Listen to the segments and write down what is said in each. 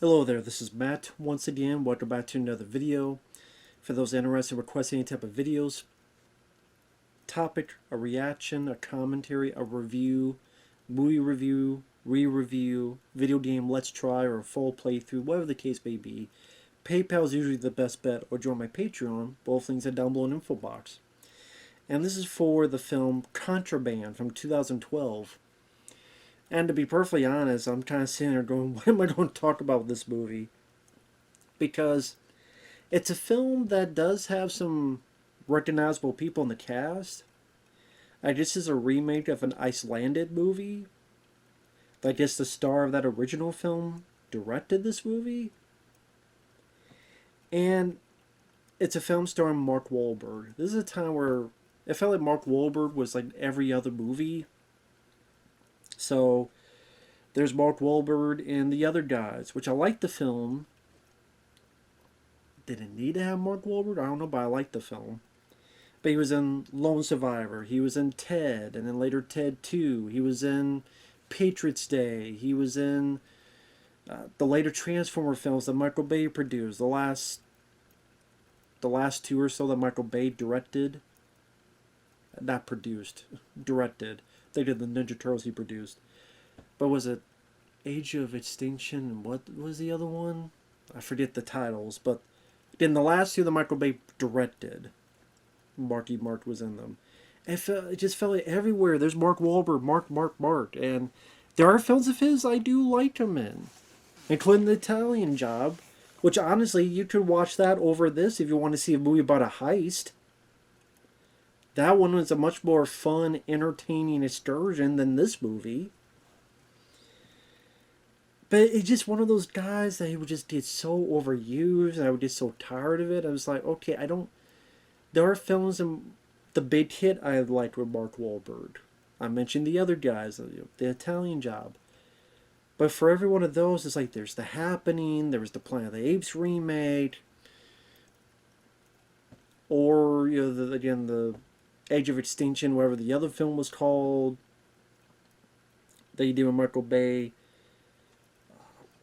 Hello there, this is Matt. Once again, welcome back to another video. For those interested in requesting any type of videos, topic, a reaction, a commentary, a review, movie review, re-review, video game let's try, or a full playthrough, whatever the case may be, PayPal is usually the best bet, or join my Patreon. Both links are down below in the info box. And this is for the film Contraband from 2012. And to be perfectly honest, I'm kind of sitting there going, what am I going to talk about with this movie? Because it's a film that does have some recognizable people in the cast. I guess it's a remake of an Icelandic movie. I guess the star of that original film directed this movie. And it's a film starring Mark Wahlberg. This is a time where it felt like Mark Wahlberg was like every other movie. So there's Mark Wahlberg and the other guys, which I like the film. Did it need to have Mark Wahlberg? I don't know, but I like the film. But he was in Lone Survivor. He was in Ted, and then later Ted 2. He was in Patriots Day. He was in the later Transformer films that Michael Bay produced. The last two or so that Michael Bay directed. Not produced. Directed. They did the Ninja Turtles he produced. But was it Age of Extinction? And what was the other one? I forget the titles. But then the last two that Michael Bay directed, Marky Mark was in them. It just felt like everywhere there's Mark Wahlberg, Mark. And there are films of his I do like him in, including The Italian Job, which honestly, you could watch that over this if you want to see a movie about a heist. That one was a much more fun, entertaining excursion than this movie. But it's just one of those guys that he would just get so overused, and I would get so tired of it. I was like, okay, I don't... There are films, and the big hit I liked with Mark Wahlberg. I mentioned the other guys, The Italian Job. But for every one of those, it's like there's The Happening, there was the Planet of the Apes remake, or, again, the Age of Extinction, whatever the other film was called, that you did with Michael Bay.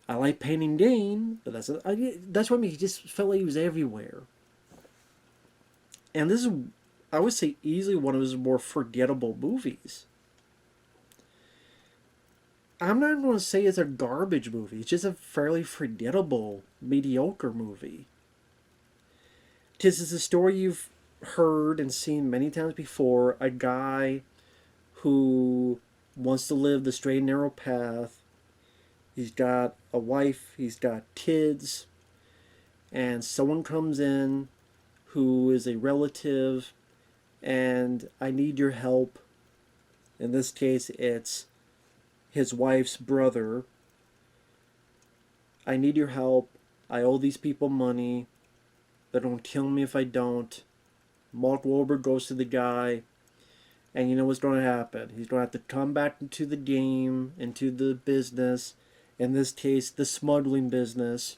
I like Pain and Gain, but that's what I mean. He just felt like he was everywhere. And this is, I would say, easily one of his more forgettable movies. I'm not going to say it's a garbage movie. It's just a fairly forgettable, mediocre movie. Because it's a story you've heard and seen many times before. A guy who wants to live the straight and narrow path. He's got a wife, he's got kids, and someone comes in who is a relative, and I need your help. In this case, it's his wife's brother. I need your help. I owe these people money. They're going to kill me if I don't. Mark Wahlberg goes to the guy, and you know what's going to happen. He's going to have to come back into the game, into the business. In this case, the smuggling business.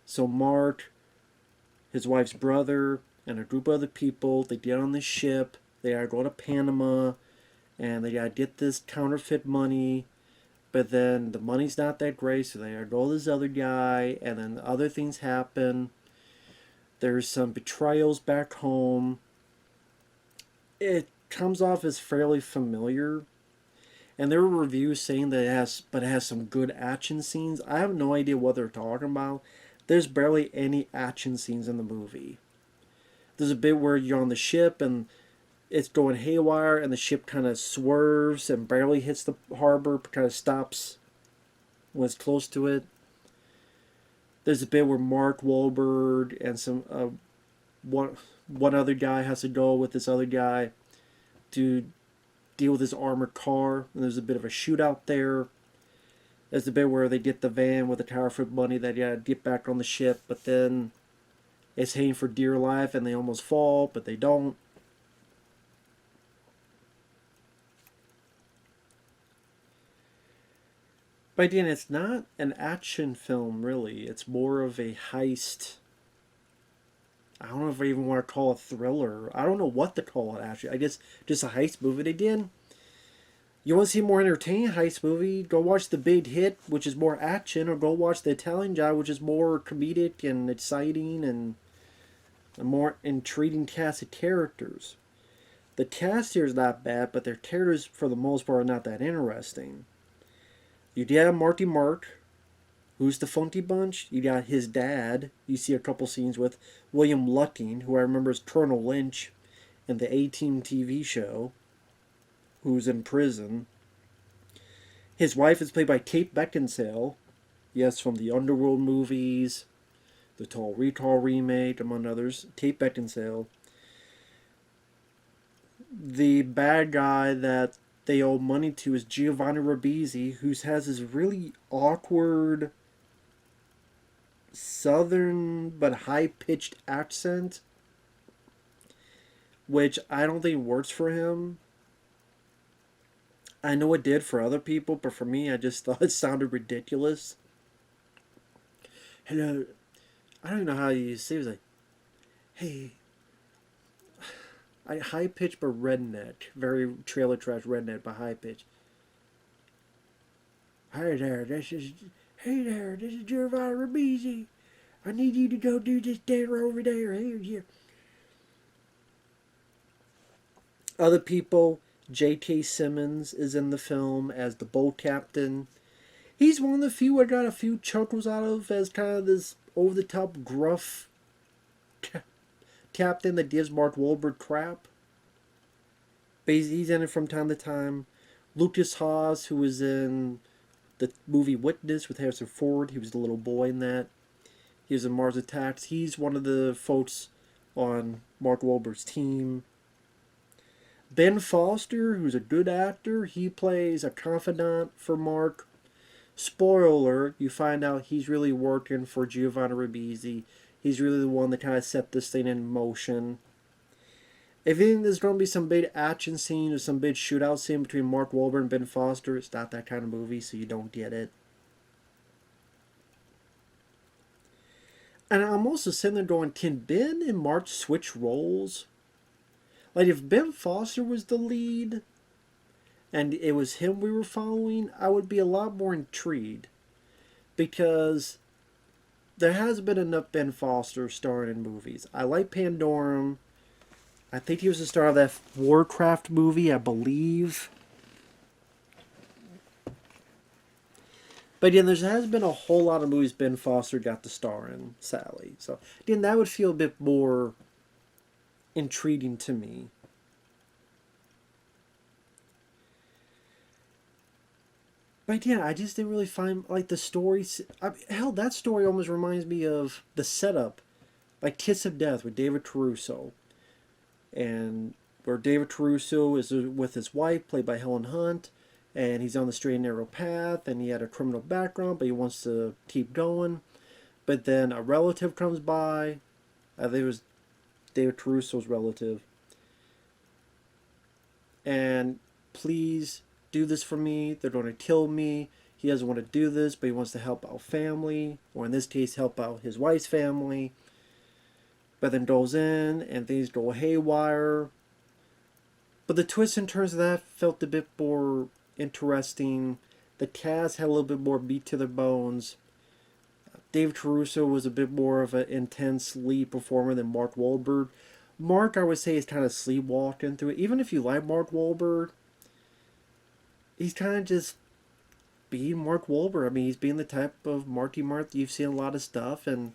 So Mark, his wife's brother, and a group of other people, they get on the ship. They gotta go to Panama, and they gotta get this counterfeit money. But then the money's not that great, so they gotta go to this other guy, and then other things happen. There's some betrayals back home. It comes off as fairly familiar. And there were reviews saying that it has some good action scenes. I have no idea what they're talking about. There's barely any action scenes in the movie. There's a bit where you're on the ship and it's going haywire and the ship kind of swerves and barely hits the harbor, kind of stops when it's close to it. There's a bit where Mark Wahlberg and some one other guy has to go with this other guy to deal with his armored car, and there's a bit of a shootout there. There's a bit where they get the van with the counterfeit money that you gotta get back on the ship, but then it's heading for dear life and they almost fall, but they don't. But again, it's not an action film really. It's more of a heist. I don't know if I even want to call it a thriller. I don't know what to call it actually. I guess just a heist movie. Again, You want to see a more entertaining heist movie? Go watch The Big Hit, which is more action, or go watch The Italian Job, which is more comedic and exciting and a more intriguing cast of characters. The cast here is not bad, but their characters, for the most part, are not that interesting. You got Marty Mark, who's the Funky Bunch. You got his dad, you see a couple scenes with William Lucking, who I remember as Colonel Lynch in the A-Team TV show, who's in prison. His wife is played by Kate Beckinsale, yes, from the Underworld movies, the Tall Recall remake, among others. Kate Beckinsale. The bad guy that they owe money to is Giovanni Ribisi, who has this really awkward southern but high-pitched accent, which I don't think works for him. I know it did for other people, but for me, I just thought it sounded ridiculous. Hello, I don't even know how you say it. It was like, hey, high pitch but redneck, very trailer trash redneck but high pitch. Hey there, this is Giovanni Ribisi. I need you to go do this dinner over there. Here. Other people, J.K. Simmons is in the film as the boat captain. He's one of the few I got a few chuckles out of as kind of this over-the-top gruff captain that gives Mark Wahlberg crap. But he's in it from time to time. Lukas Haas, who was in the movie Witness with Harrison Ford, he was the little boy in that. He was in Mars Attacks. He's one of the folks on Mark Wahlberg's team. Ben Foster, who's a good actor, he plays a confidant for Mark. Spoiler alert, you find out he's really working for Giovanni Ribisi. He's really the one that kind of set this thing in motion. If you think there's going to be some big action scene or some big shootout scene between Mark Wahlberg and Ben Foster, it's not that kind of movie, so you don't get it. And I'm also sitting there going, can Ben and Mark switch roles? Like, if Ben Foster was the lead and it was him we were following, I would be a lot more intrigued. Because there has been enough Ben Foster starring in movies. I like Pandorum. I think he was the star of that Warcraft movie, I believe. But again, there has been a whole lot of movies Ben Foster got to star in, sadly. So, again, that would feel a bit more intriguing to me. But yeah, I just didn't really find, like, the story. Hell, that story almost reminds me of The Setup, like Kiss of Death with David Caruso. And where David Caruso is with his wife, played by Helen Hunt, and he's on the straight and narrow path, and he had a criminal background, but he wants to keep going. But then a relative comes by. I think it was David Caruso's relative. And please do this for me. They're going to kill me. He doesn't want to do this, but he wants to help out family, or in this case, help out his wife's family. But then goes in, and things go haywire. But the twists and turns of that felt a bit more interesting. The cast had a little bit more meat to their bones. David Caruso was a bit more of an intense lead performer than Mark Wahlberg. Mark, I would say, is kind of sleepwalking through it. Even if you like Mark Wahlberg, he's kind of just being Mark Wahlberg. I mean, he's being the type of Marky Mark you've seen a lot of stuff, and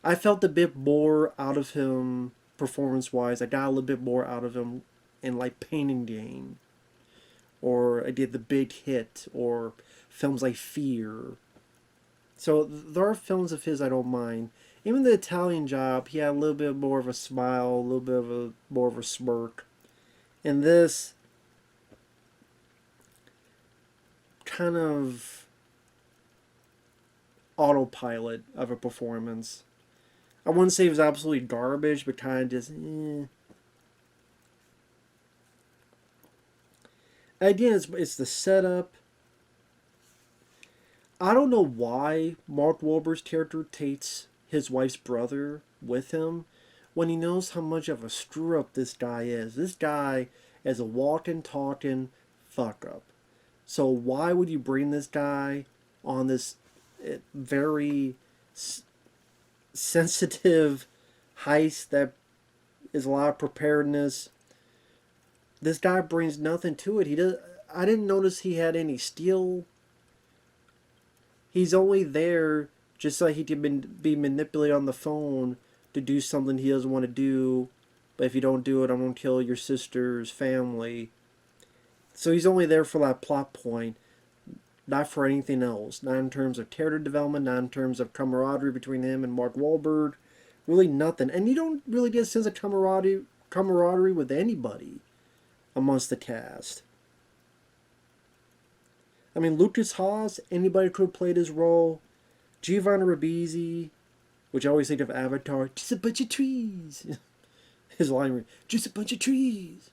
I felt a bit more out of him performance-wise. I got a little bit more out of him in, like, Pain and Gain, or I did The Big Hit, or films like Fear. So there are films of his I don't mind. Even The Italian Job, he had a little bit more of a smile, a little bit of a more of a smirk. And this kind of autopilot of a performance. I wouldn't say it was absolutely garbage, but kind of just, Again, it's the setup. I don't know why Mark Wahlberg's character takes his wife's brother with him when he knows how much of a screw up this guy is. This guy is a walking, talking fuck up. So why would you bring this guy on this very sensitive heist that is a lot of preparedness? This guy brings nothing to it. He does. I didn't notice he had any steel. He's only there just so he can be manipulated on the phone to do something he doesn't want to do. But if you don't do it, I'm going to kill your sister's family. So he's only there for that plot point, not for anything else. Not in terms of character development, not in terms of camaraderie between him and Mark Wahlberg. Really nothing. And you don't really get a sense of camaraderie with anybody amongst the cast. I mean, Lukas Haas, anybody could have played his role. Giovanni Ribisi, which I always think of Avatar, just a bunch of trees. His line, just a bunch of trees.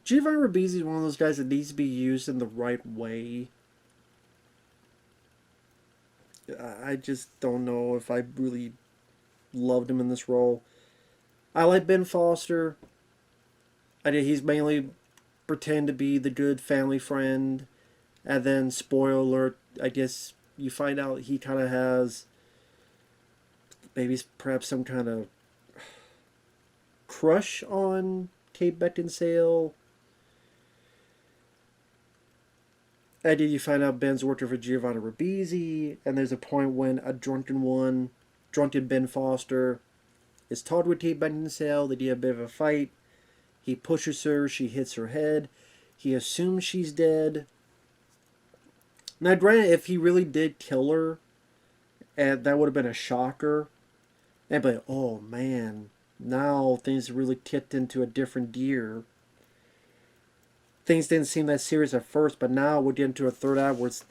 Giovanni Ribisi is one of those guys that needs to be used in the right way. I just don't know if I really loved him in this role. I like Ben Foster. He's mainly pretend to be the good family friend, and then spoiler alert, I guess you find out he kind of has maybe perhaps some kind of crush on Kate Beckinsale. And then you find out Ben's working for Giovanni Ribisi, and there's a point when a drunken Ben Foster, is talking with Kate Beckinsale. They do a bit of a fight. He pushes her, she hits her head. He assumes she's dead. Now, granted, if he really did kill her, and that would have been a shocker, and be like, oh man, now things really kicked into a different gear. Things didn't seem that serious at first, but now we're getting to a third act where it's...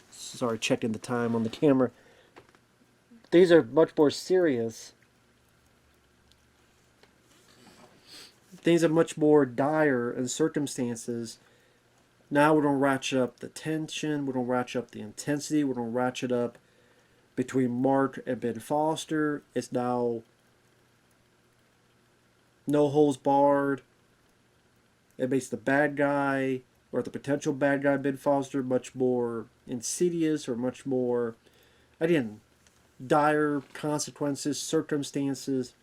Sorry, checking the time on the camera. These are much more serious. Things are much more dire in circumstances. Now we're going to ratchet up the tension. We're going to ratchet up the intensity. We're going to ratchet up between Mark and Ben Foster. It's now no holds barred. It makes the bad guy, or the potential bad guy, Ben Foster, much more insidious, or much more, again, dire consequences, circumstances.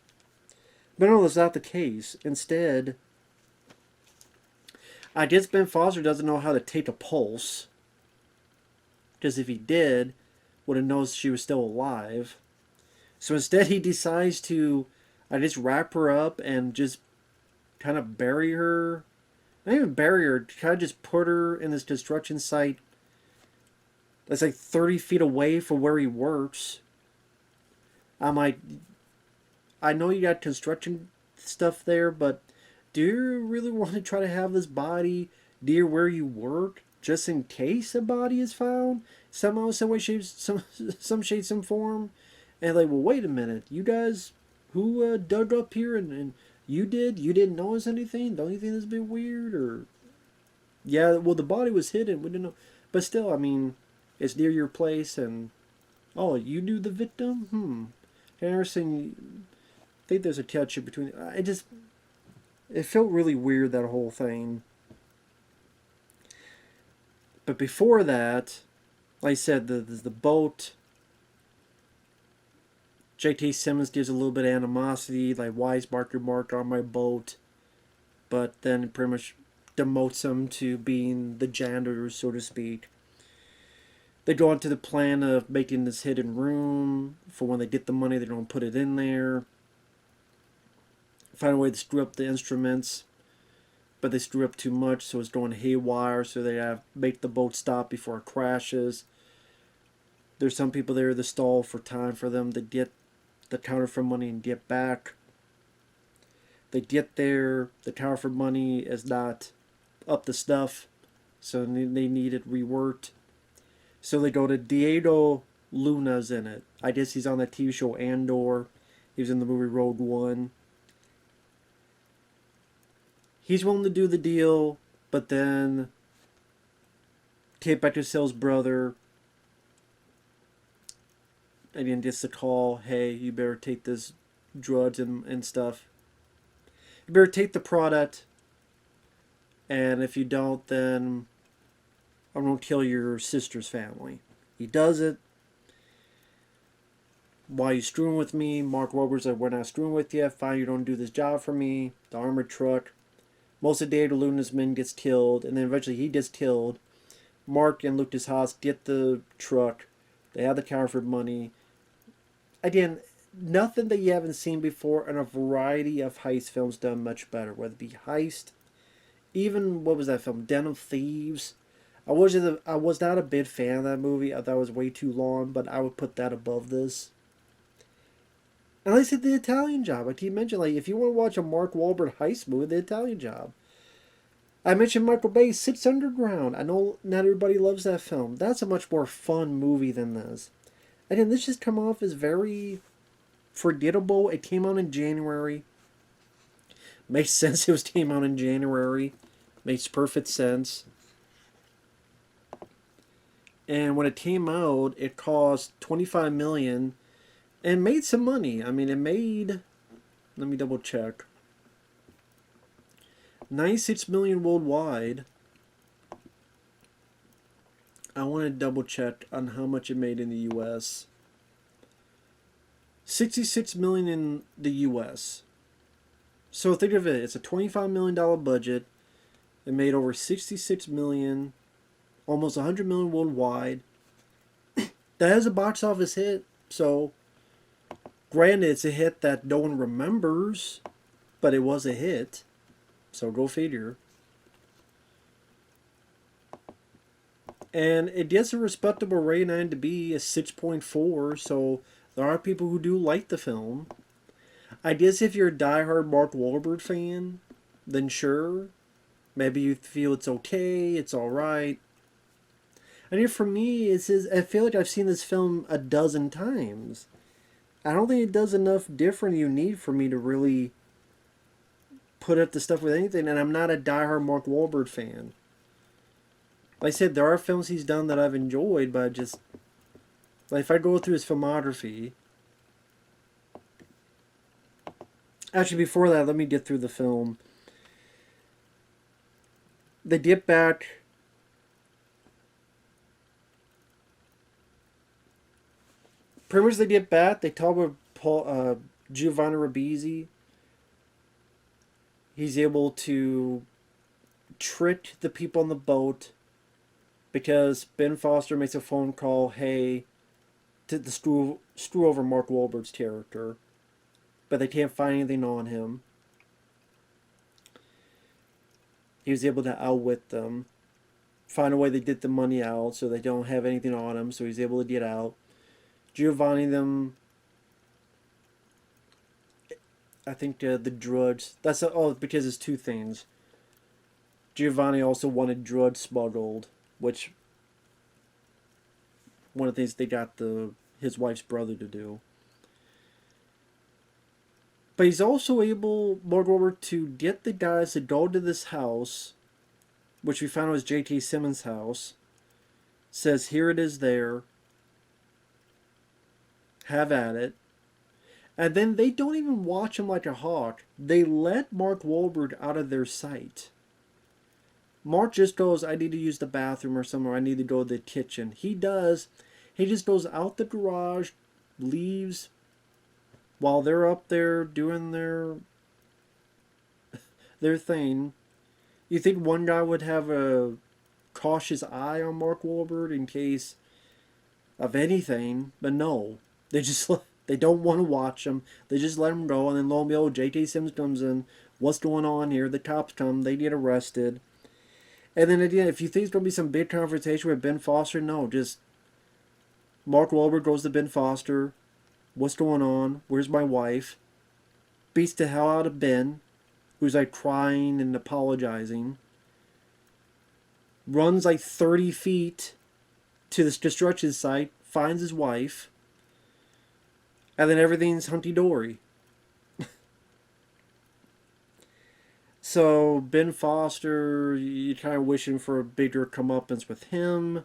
But no, that's not the case. Instead, I guess Ben Foster doesn't know how to take a pulse. Because if he did, would have known she was still alive. So instead he decides to, I just wrap her up and just kind of bury her. Not even bury her, kind of just put her in this construction site that's like 30 feet away from where he works. I'm like, I know you got construction stuff there, but do you really want to try to have this body near where you work just in case a body is found? Somehow, some way, shape, some shape, some form? And like, well, wait a minute. You guys who dug up here and you didn't notice anything? Don't you think this a bit weird? Or, yeah, well, the body was hidden. We didn't know. But still, I mean, it's near your place and, oh, you knew the victim? Interesting. I think there's a touch between. It felt really weird, that whole thing. But before that, like I said, the boat. J.K. Simmons gives a little bit of animosity, like, why is Mark on my boat? But then it pretty much demotes him to being the janitor, so to speak. They go on to the plan of making this hidden room. For when they get the money, they don't put it in there. Find a way to screw up the instruments. But they screw up too much, so it's going haywire. So they have to make the boat stop before it crashes. There's some people there that stall for time for them to get the counterfeit money and get back. They get there, the counterfeit money is not up to stuff, so they need it reworked. So they go to Diego Luna's in it. I guess he's on that TV show Andor. He was in the movie Rogue One. He's willing to do the deal, but then Kate Beckinsale's brother again gets the call, hey, you better take this drugs and stuff. You better take the product. and if you don't, then I'm going to kill your sister's family. He does it. Why are you screwing with me? Mark Wahlberg's like, we're not screwing with you. Fine, you don't do this job for me. The armored truck. Most of David Luna's men gets killed, and then eventually he gets killed. Mark and Lukas Haas get the truck. They have the counterfeit money. Again, nothing that you haven't seen before, and a variety of heist films done much better. Whether it be Heist, even what was that film, Den of Thieves. I was not a big fan of that movie. I thought it was way too long, but I would put that above this. And like I said, The Italian Job. Like you mentioned, like if you want to watch a Mark Wahlberg heist movie, The Italian Job. I mentioned Michael Bay's Six Underground. I know not everybody loves that film. That's a much more fun movie than this. Again, this just come off as very forgettable. It came out in January. Makes sense came out in January. Makes perfect sense. And when it came out, it cost $25 million and made some money. I mean, it made, let me double check, $96 million worldwide. I want to double check on how much it made in the U.S. $66 million in the U.S. So think of it, it's a $25 million budget. It made over $66 million, almost $100 million worldwide. That is a box office hit. So, granted, it's a hit that no one remembers, but it was a hit. So go figure. And it gets a respectable rating on IMDb, a 6.4. So there are people who do like the film. I guess if you're a diehard Mark Wahlberg fan, then sure. Maybe you feel it's okay, it's alright. And for me, I feel like I've seen this film a dozen times. I don't think it does enough different you need for me to really put up the stuff with anything. And I'm not a diehard Mark Wahlberg fan. Like I said, there are films he's done that I've enjoyed, but just, like if I go through his filmography. Actually, before that, let me get through the film. They get back. Pretty much they get back. They talk about Giovanni Ribisi. He's able to trick the people on the boat because Ben Foster makes a phone call, hey, to the screw over Mark Wahlberg's character, but they can't find anything on him. He was able to outwit them, find a way to get the money out so they don't have anything on him, so he's able to get out. Giovanni them, I think the drugs, because it's two things. Giovanni also wanted drugs smuggled, which one of the things they got his wife's brother to do. But he's also able, Mark Wahlberg, to get the guys to go to this house, which we found was J.K. Simmons' house. Says, here it is there. Have at it. And then they don't even watch him like a hawk. They let Mark Wahlberg out of their sight. Mark just goes, I need to use the bathroom or somewhere. I need to go to the kitchen. He does. He just goes out the garage, leaves, while they're up there doing their thing. You think one guy would have a cautious eye on Mark Wahlberg in case of anything, but no. They don't want to watch him. They just let him go, and then lo and behold, J.K. Simmons comes in. What's going on here? The cops come. They get arrested. And then again, if you think it's going to be some big confrontation with Ben Foster, no. Just Mark Wahlberg goes to Ben Foster. What's going on? Where's my wife? Beats the hell out of Ben, who's like crying and apologizing. Runs like 30 feet to this construction site. Finds his wife. And then everything's hunky-dory. So, Ben Foster, you're kind of wishing for a bigger comeuppance with him.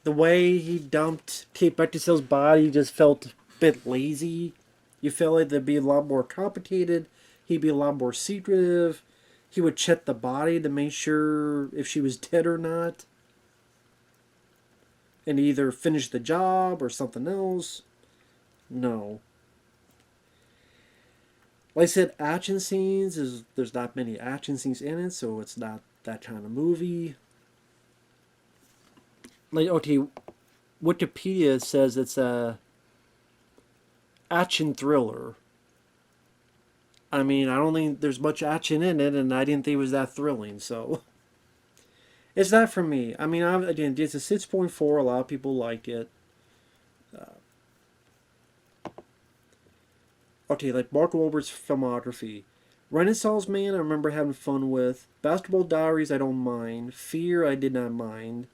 The way he dumped Kate Beckinsale's body just felt a bit lazy. You felt like there'd be a lot more complicated. He'd be a lot more secretive. he would check the body to make sure if she was dead or not, and either finish the job or something else. No. Like I said, action scenes there's not many action scenes in it, so it's not that kind of movie. Like, okay, Wikipedia says it's a action thriller. I mean, I don't think there's much action in it, and I didn't think it was that thrilling, so it's not for me. I mean, again, it's a 6.4. A lot of people like it. Okay, like Mark Wahlberg's filmography. Renaissance Man, I remember having fun with. Basketball Diaries, I don't mind. Fear, I did not mind.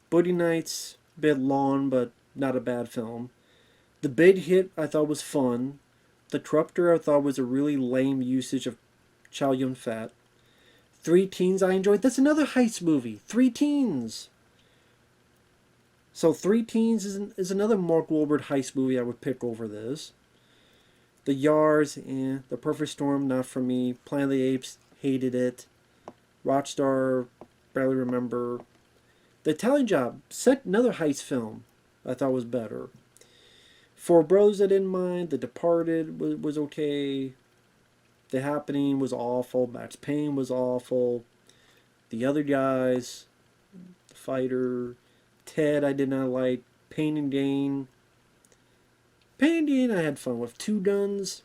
Boogie Nights, a bit long, but not a bad film. The Big Hit, I thought was fun. The Corruptor, I thought was a really lame usage of Chow Yun Fat. Three Teens, I enjoyed. That's another heist movie. Three Teens. So Three Teens is another Mark Wahlberg heist movie I would pick over this. The Yards, The Perfect Storm, not for me. Planet of the Apes, hated it. Rockstar, barely remember. The Italian Job, another heist film, I thought was better. Four Bros, I didn't mind. The Departed was okay. The Happening was awful. Max Payne was awful. The Other Guys, The Fighter, Ted, I did not like. Pain and Gain. Pain and Gain, I had fun with. Two Guns.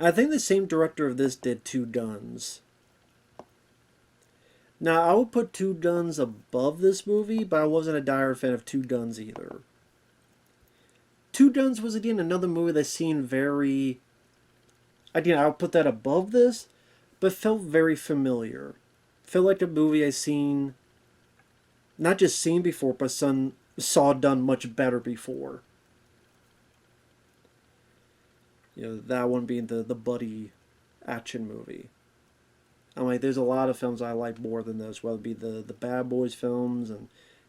I think the same director of this did Two Guns. Now, I would put Two Guns above this movie, but I wasn't a dire fan of Two Guns either. Two Guns was, again, another movie that seemed very... Again, I would put that above this, but felt very familiar. Felt like a movie I've seen... Not just seen before, but saw done much better before. You know, that one being the buddy action movie. I'm like, there's a lot of films I like more than this, whether it be the Bad Boys films and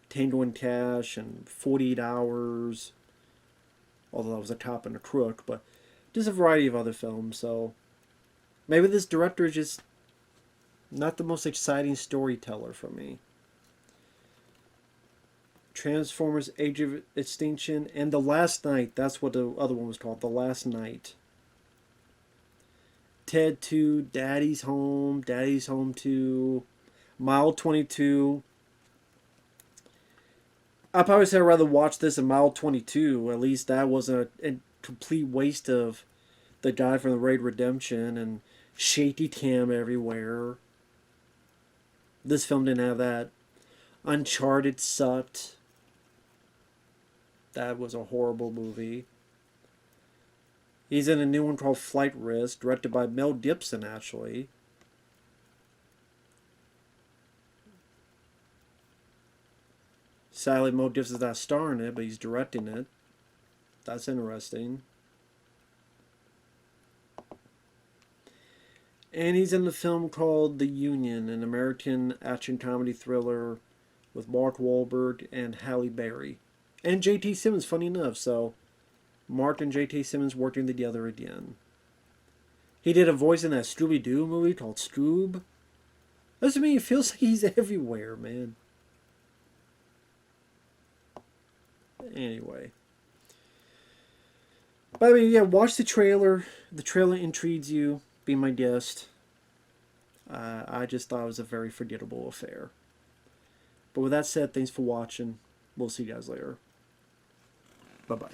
Tango and Cash and 48 Hours, although that was a cop and a crook, but just a variety of other films. So maybe this director is just not the most exciting storyteller for me. Transformers Age of Extinction and The Last Night, that's what the other one was called, The Last Night. Ted 2, Daddy's Home 2, Mile 22. I'd probably say I'd rather watch this than Mile 22. At least that wasn't a complete waste of the guy from the Raid Redemption and shaky cam everywhere. This film didn't have that. Uncharted sucked. That was a horrible movie. He's in a new one called Flight Risk, directed by Mel Gibson, actually. Sadly, Mel Gibson's not starring it, but he's directing it. That's interesting. And he's in the film called The Union, an American action comedy thriller with Mark Wahlberg and Halle Berry. And J.T. Simmons, funny enough, so Mark and J.T. Simmons working together again. He did a voice in that Scooby-Doo movie called Scoob. That's, I mean, it feels like he's everywhere, man. Anyway. But I mean, yeah, watch the trailer. The trailer intrigues you. Be my guest. I just thought it was a very forgettable affair. But with that said, thanks for watching. We'll see you guys later. Bye-bye.